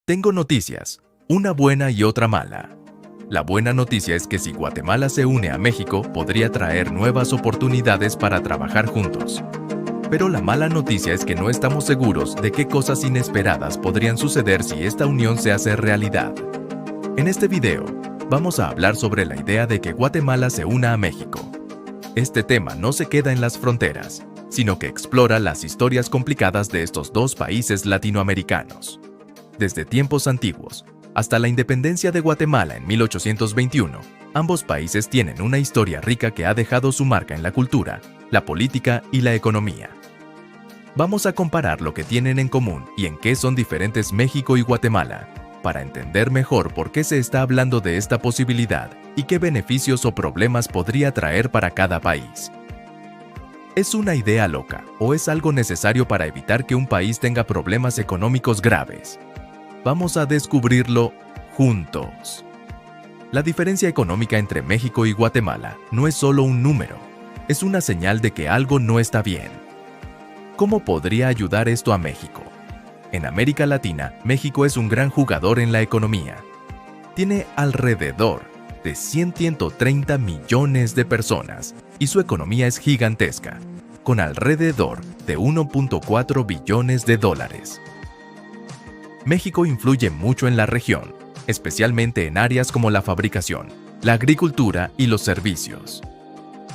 Tengo noticias, una buena y otra mala. La buena noticia es que si Guatemala se une a México, podría traer nuevas oportunidades para trabajar juntos. Pero la mala noticia es que no estamos seguros de qué cosas inesperadas podrían suceder si esta unión se hace realidad. En este video, vamos a hablar sobre la idea de que Guatemala se una a México. Este tema no se queda en las fronteras, sino que explora las historias complicadas de estos dos países latinoamericanos. Desde tiempos antiguos hasta la independencia de Guatemala en 1821, ambos países tienen una historia rica que ha dejado su marca en la cultura, la política y la economía. Vamos a comparar lo que tienen en común y en qué son diferentes México y Guatemala, para entender mejor por qué se está hablando de esta posibilidad y qué beneficios o problemas podría traer para cada país. ¿Es una idea loca o es algo necesario para evitar que un país tenga problemas económicos graves? Vamos a descubrirlo juntos. La diferencia económica entre México y Guatemala no es solo un número, es una señal de que algo no está bien. ¿Cómo podría ayudar esto a México? En América Latina, México es un gran jugador en la economía. Tiene alrededor de 130 millones de personas y su economía es gigantesca, con alrededor de 1.4 billones de dólares. México influye mucho en la región, especialmente en áreas como la fabricación, la agricultura y los servicios.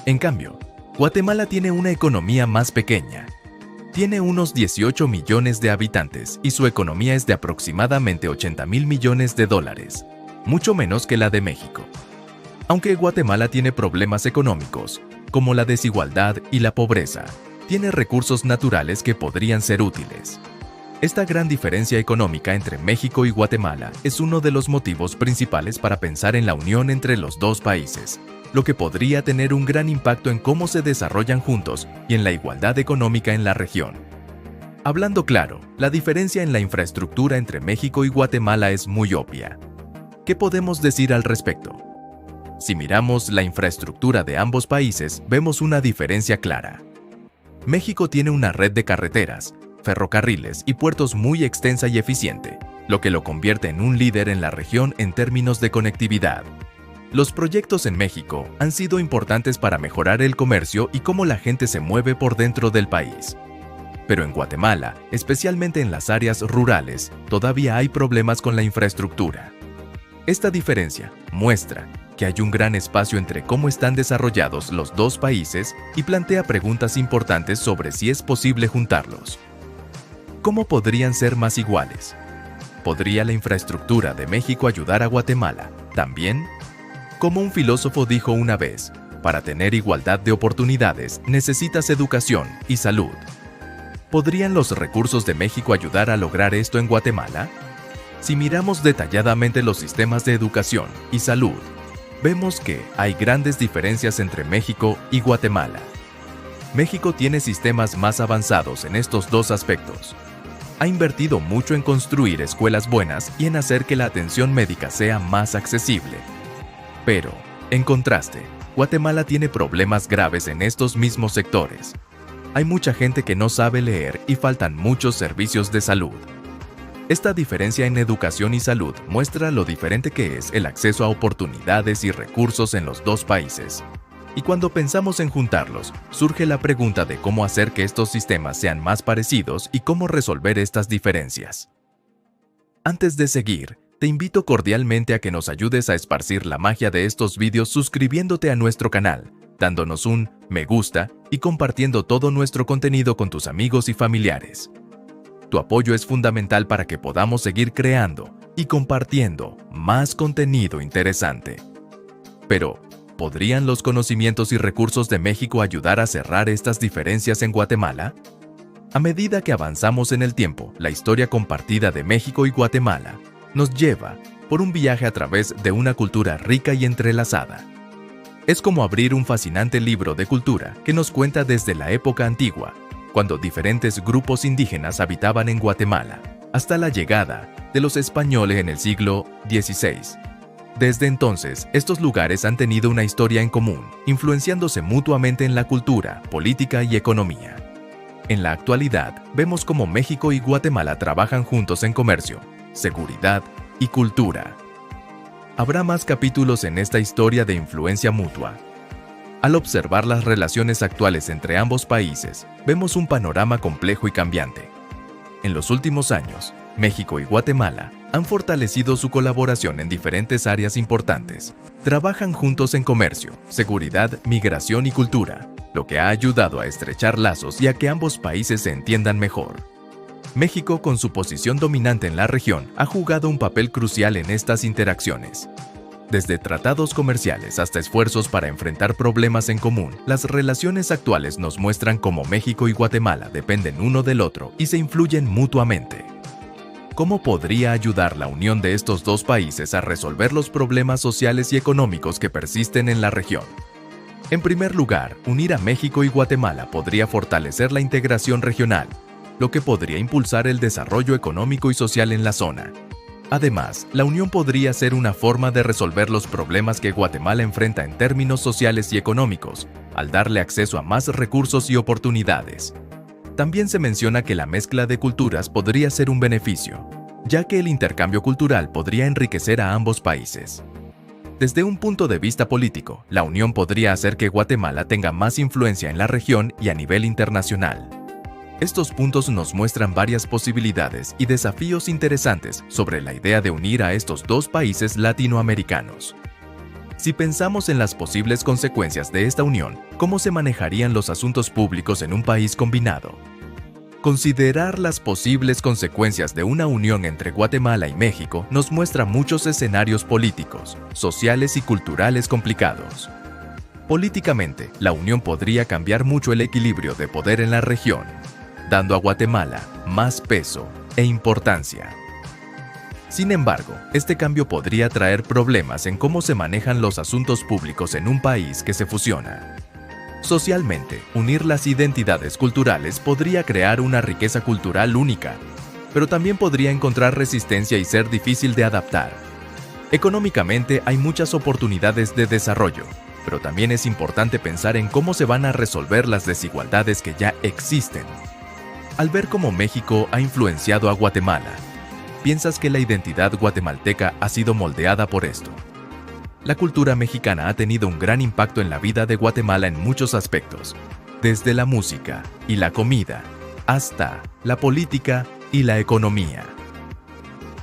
En cambio, Guatemala tiene una economía más pequeña. Tiene unos 18 millones de habitantes y su economía es de aproximadamente 80,000 millones de dólares, mucho menos que la de México. Aunque Guatemala tiene problemas económicos, como la desigualdad y la pobreza, tiene recursos naturales que podrían ser útiles. Esta gran diferencia económica entre México y Guatemala es uno de los motivos principales para pensar en la unión entre los dos países, lo que podría tener un gran impacto en cómo se desarrollan juntos y en la igualdad económica en la región. Hablando claro, la diferencia en la infraestructura entre México y Guatemala es muy obvia. ¿Qué podemos decir al respecto? Si miramos la infraestructura de ambos países, vemos una diferencia clara. México tiene una red de carreteras, ferrocarriles y puertos muy extensa y eficiente, lo que lo convierte en un líder en la región en términos de conectividad. Los proyectos en México han sido importantes para mejorar el comercio y cómo la gente se mueve por dentro del país. Pero en Guatemala, especialmente en las áreas rurales, todavía hay problemas con la infraestructura. Esta diferencia muestra que hay un gran espacio entre cómo están desarrollados los dos países y plantea preguntas importantes sobre si es posible juntarlos. ¿Cómo podrían ser más iguales? ¿Podría la infraestructura de México ayudar a Guatemala también? Como un filósofo dijo una vez, para tener igualdad de oportunidades necesitas educación y salud. ¿Podrían los recursos de México ayudar a lograr esto en Guatemala? Si miramos detalladamente los sistemas de educación y salud, vemos que hay grandes diferencias entre México y Guatemala. México tiene sistemas más avanzados en estos dos aspectos. Ha invertido mucho en construir escuelas buenas y en hacer que la atención médica sea más accesible. Pero, en contraste, Guatemala tiene problemas graves en estos mismos sectores. Hay mucha gente que no sabe leer y faltan muchos servicios de salud. Esta diferencia en educación y salud muestra lo diferente que es el acceso a oportunidades y recursos en los dos países. Y cuando pensamos en juntarlos, surge la pregunta de cómo hacer que estos sistemas sean más parecidos y cómo resolver estas diferencias. Antes de seguir, te invito cordialmente a que nos ayudes a esparcir la magia de estos vídeos suscribiéndote a nuestro canal, dándonos un me gusta y compartiendo todo nuestro contenido con tus amigos y familiares. Tu apoyo es fundamental para que podamos seguir creando y compartiendo más contenido interesante. Pero, ¿podrían los conocimientos y recursos de México ayudar a cerrar estas diferencias en Guatemala? A medida que avanzamos en el tiempo, la historia compartida de México y Guatemala nos lleva por un viaje a través de una cultura rica y entrelazada. Es como abrir un fascinante libro de cultura que nos cuenta desde la época antigua, cuando diferentes grupos indígenas habitaban en Guatemala, hasta la llegada de los españoles en el siglo XVI. Desde entonces, estos lugares han tenido una historia en común, influenciándose mutuamente en la cultura, política y economía. En la actualidad, vemos cómo México y Guatemala trabajan juntos en comercio, seguridad y cultura. Habrá más capítulos en esta historia de influencia mutua. Al observar las relaciones actuales entre ambos países, vemos un panorama complejo y cambiante. En los últimos años, México y Guatemala han fortalecido su colaboración en diferentes áreas importantes. Trabajan juntos en comercio, seguridad, migración y cultura, lo que ha ayudado a estrechar lazos y a que ambos países se entiendan mejor. México, con su posición dominante en la región, ha jugado un papel crucial en estas interacciones. Desde tratados comerciales hasta esfuerzos para enfrentar problemas en común, las relaciones actuales nos muestran cómo México y Guatemala dependen uno del otro y se influyen mutuamente. ¿Cómo podría ayudar la unión de estos dos países a resolver los problemas sociales y económicos que persisten en la región? En primer lugar, unir a México y Guatemala podría fortalecer la integración regional, lo que podría impulsar el desarrollo económico y social en la zona. Además, la unión podría ser una forma de resolver los problemas que Guatemala enfrenta en términos sociales y económicos, al darle acceso a más recursos y oportunidades. También se menciona que la mezcla de culturas podría ser un beneficio, ya que el intercambio cultural podría enriquecer a ambos países. Desde un punto de vista político, la unión podría hacer que Guatemala tenga más influencia en la región y a nivel internacional. Estos puntos nos muestran varias posibilidades y desafíos interesantes sobre la idea de unir a estos dos países latinoamericanos. Si pensamos en las posibles consecuencias de esta unión, ¿cómo se manejarían los asuntos públicos en un país combinado? Considerar las posibles consecuencias de una unión entre Guatemala y México nos muestra muchos escenarios políticos, sociales y culturales complicados. Políticamente, la unión podría cambiar mucho el equilibrio de poder en la región, dando a Guatemala más peso e importancia. Sin embargo, este cambio podría traer problemas en cómo se manejan los asuntos públicos en un país que se fusiona. Socialmente, unir las identidades culturales podría crear una riqueza cultural única, pero también podría encontrar resistencia y ser difícil de adaptar. Económicamente, hay muchas oportunidades de desarrollo, pero también es importante pensar en cómo se van a resolver las desigualdades que ya existen. Al ver cómo México ha influenciado a Guatemala, ¿piensas que la identidad guatemalteca ha sido moldeada por esto? La cultura mexicana ha tenido un gran impacto en la vida de Guatemala en muchos aspectos, desde la música y la comida, hasta la política y la economía.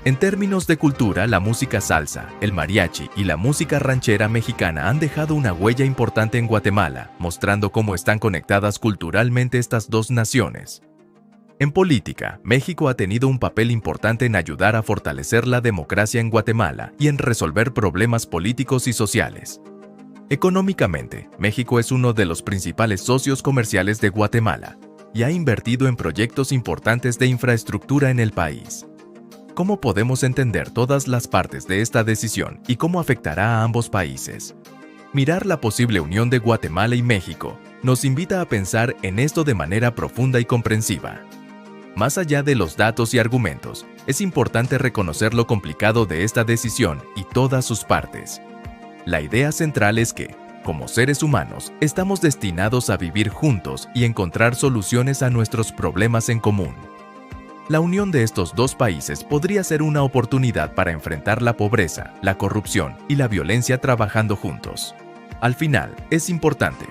En términos de cultura, la música salsa, el mariachi y la música ranchera mexicana han dejado una huella importante en Guatemala, mostrando cómo están conectadas culturalmente estas dos naciones. En política, México ha tenido un papel importante en ayudar a fortalecer la democracia en Guatemala y en resolver problemas políticos y sociales. Económicamente, México es uno de los principales socios comerciales de Guatemala y ha invertido en proyectos importantes de infraestructura en el país. ¿Cómo podemos entender todas las partes de esta decisión y cómo afectará a ambos países? Mirar la posible unión de Guatemala y México nos invita a pensar en esto de manera profunda y comprensiva. Más allá de los datos y argumentos, es importante reconocer lo complicado de esta decisión y todas sus partes. La idea central es que, como seres humanos, estamos destinados a vivir juntos y encontrar soluciones a nuestros problemas en común. La unión de estos dos países podría ser una oportunidad para enfrentar la pobreza, la corrupción y la violencia trabajando juntos. Al final, es importante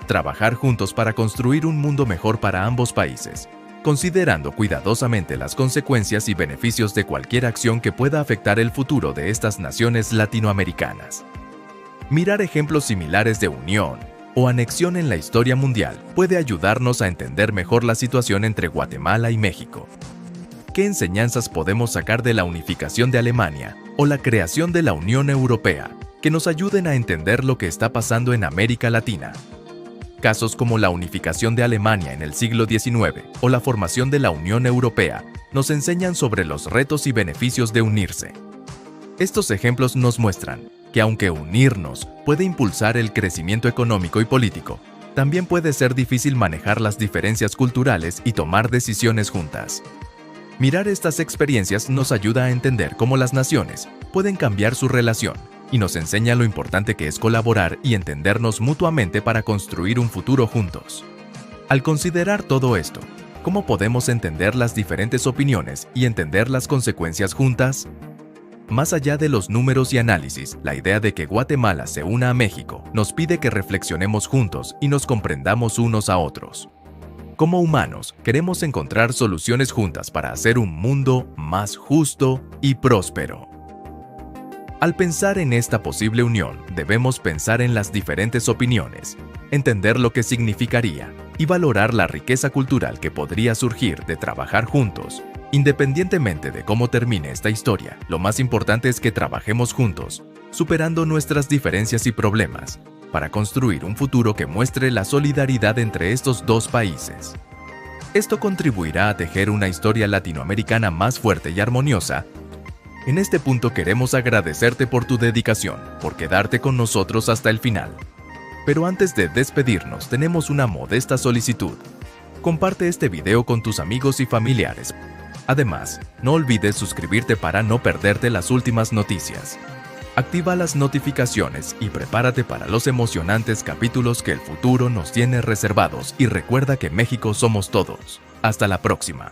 trabajar juntos para construir un mundo mejor para ambos países, considerando cuidadosamente las consecuencias y beneficios de cualquier acción que pueda afectar el futuro de estas naciones latinoamericanas. Mirar ejemplos similares de unión o anexión en la historia mundial puede ayudarnos a entender mejor la situación entre Guatemala y México. ¿Qué enseñanzas podemos sacar de la unificación de Alemania o la creación de la Unión Europea que nos ayuden a entender lo que está pasando en América Latina? Casos como la unificación de Alemania en el siglo XIX o la formación de la Unión Europea nos enseñan sobre los retos y beneficios de unirse. Estos ejemplos nos muestran que aunque unirnos puede impulsar el crecimiento económico y político, también puede ser difícil manejar las diferencias culturales y tomar decisiones juntas. Mirar estas experiencias nos ayuda a entender cómo las naciones pueden cambiar su relación y nos enseña lo importante que es colaborar y entendernos mutuamente para construir un futuro juntos. Al considerar todo esto, ¿Cómo podemos entender las diferentes opiniones y entender las consecuencias juntas? Más allá de los números y análisis, la idea de que Guatemala se una a México nos pide que reflexionemos juntos y nos comprendamos unos a otros. Como humanos, queremos encontrar soluciones juntas para hacer un mundo más justo y próspero. Al pensar en esta posible unión, debemos pensar en las diferentes opiniones, entender lo que significaría y valorar la riqueza cultural que podría surgir de trabajar juntos. Independientemente de cómo termine esta historia, lo más importante es que trabajemos juntos, superando nuestras diferencias y problemas, para construir un futuro que muestre la solidaridad entre estos dos países. Esto contribuirá a tejer una historia latinoamericana más fuerte y armoniosa. En este punto queremos agradecerte por tu dedicación, por quedarte con nosotros hasta el final. Pero antes de despedirnos, tenemos una modesta solicitud. Comparte este video con tus amigos y familiares. Además, no olvides suscribirte para no perderte las últimas noticias. Activa las notificaciones y prepárate para los emocionantes capítulos que el futuro nos tiene reservados y recuerda que México somos todos. Hasta la próxima.